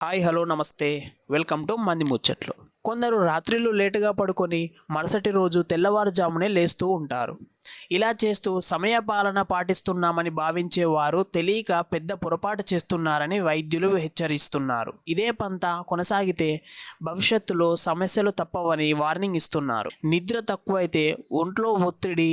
Hi hello నమస్తే. Welcome to మంది ముచ్చట్లు. కొందరు రాత్రిళ్ళు లేటుగా పడుకొని మరుసటి రోజు తెల్లవారుజామునే లేస్తూ ఉంటారు. ఇలా చేస్తూ సమయపాలన పాటిస్తున్నామని భావించేవారు తెలియక పెద్ద పొరపాటు చేస్తున్నారని వైద్యులు హెచ్చరిస్తున్నారు. ఇదే పంత కొనసాగితే భవిష్యత్తులో సమస్యలు తప్పవని వార్నింగ్ ఇస్తున్నారు. నిద్ర తక్కువైతే ఒంట్లో ఒత్తిడి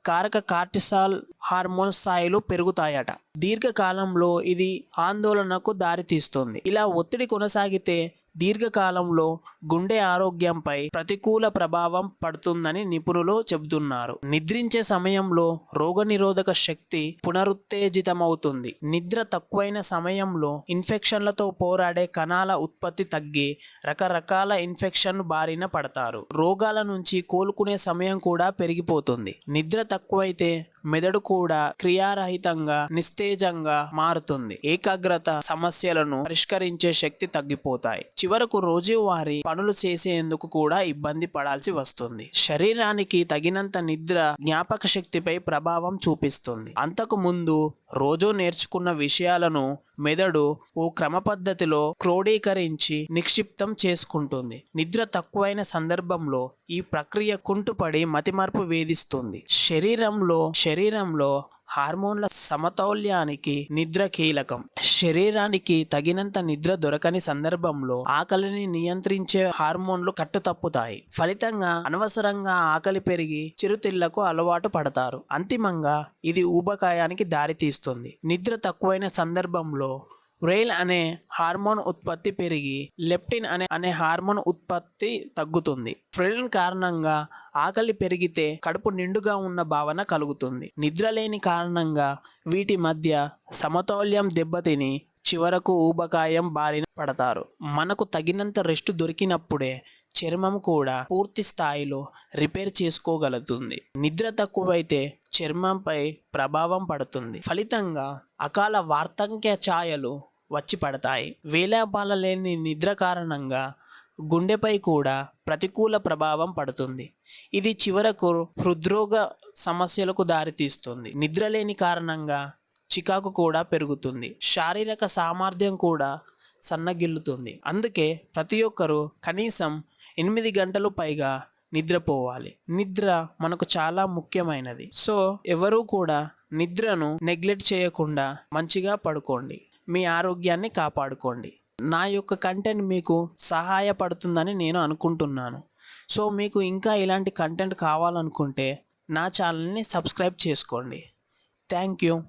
కారక కార్టిసాల్ హార్మోన్ స్థాయిలు పెరుగుతాయట. దీర్ఘకాలంలో ఇది ఆందోళనకు దారితీస్తుంది. ఇలా ఒత్తిడి కొనసాగితే దీర్ఘకాలంలో గుండె ఆరోగ్యంపై ప్రతికూల ప్రభావం పడుతుందని నిపుణులు చెబుతున్నారు. నిద్రించే సమయంలో రోగనిరోధక శక్తి పునరుత్తేజితమవుతుంది. నిద్ర తక్కువైన సమయంలో ఇన్ఫెక్షన్లతో పోరాడే కణాల ఉత్పత్తి తగ్గి రకరకాల ఇన్ఫెక్షన్ బారిన పడతారు. రోగాల నుంచి కోలుకునే సమయం కూడా పెరిగిపోతుంది. నిద్ర తక్కువైతే మెదడు కూడా క్రియారహితంగా నిస్తేజంగా మారుతుంది. ఏకాగ్రత సమస్యలను పరిష్కరించే శక్తి తగ్గిపోతాయి. చివరకు రోజువారీ పనులు చేసేందుకు కూడా ఇబ్బంది పడాల్సి వస్తుంది. శరీరానికి తగినంత నిద్ర జ్ఞాపక శక్తిపై ప్రభావం చూపిస్తుంది. అంతకు ముందు రోజు నేర్చుకున్న విషయాలను మెదడు ఓ క్రమ పద్ధతిలో క్రోడీకరించి నిక్షిప్తం చేసుకుంటుంది. నిద్ర తక్కువైన సందర్భంలో ఈ ప్రక్రియ కుంటుపడి మతిమరుపు వేధిస్తుంది. శరీరంలో హార్మోన్ల సమతౌల్యానికి నిద్ర కీలకం. శరీరానికి తగినంత నిద్ర దొరకని సందర్భంలో ఆకలిని నియంత్రించే హార్మోన్లు కట్టుతప్పుతాయి. ఫలితంగా అనవసరంగా ఆకలి పెరిగి చిరుతిళ్లకు అలవాటు పడతారు. అంతిమంగా ఇది ఊబకాయానికి దారితీస్తుంది. నిద్ర తక్కువైన సందర్భంలో వ్రెయిల్ అనే హార్మోన్ ఉత్పత్తి పెరిగి లెప్టిన్ అనే హార్మోన్ ఉత్పత్తి తగ్గుతుంది. వ్రెయిల్ కారణంగా ఆకలి పెరిగితే కడుపు నిండుగా ఉన్న భావన కలుగుతుంది. నిద్ర లేని కారణంగా వీటి మధ్య సమతౌల్యం దెబ్బతిని చివరకు ఊబకాయం బారిన పడతారు. మనకు తగినంత రెస్ట్ దొరికినప్పుడే చర్మం కూడా పూర్తి స్థాయిలో రిపేర్ చేసుకోగలుగుతుంది. నిద్ర తక్కువైతే చర్మంపై ప్రభావం పడుతుంది. ఫలితంగా అకాల వార్ధక్య ఛాయలు వచ్చి పడతాయి. వేలాపాల లేని నిద్ర కారణంగా గుండెపై కూడా ప్రతికూల ప్రభావం పడుతుంది. ఇది చివరకు హృద్రోగ సమస్యలకు దారితీస్తుంది. నిద్ర లేని కారణంగా చికాకు కూడా పెరుగుతుంది. శారీరక సామర్థ్యం కూడా సన్నగిల్లుతుంది. అందుకే ప్రతి ఒక్కరూ కనీసం 8 గంటలు పైగా నిద్రపోవాలి. నిద్ర మనకు చాలా ముఖ్యమైనది. సో ఎవరూ కూడా నిద్రను నెగ్లెక్ట్ చేయకుండా మంచిగా పడుకోండి. మీ ఆరోగ్యాన్ని కాపాడుకోండి. నా యొక్క కంటెంట్ మీకు సహాయపడుతుందని నేను అనుకుంటున్నాను. సో మీకు ఇంకా ఇలాంటి కంటెంట్ కావాలనుకుంటే నా ఛానల్ని సబ్స్క్రైబ్ చేసుకోండి. Thank you.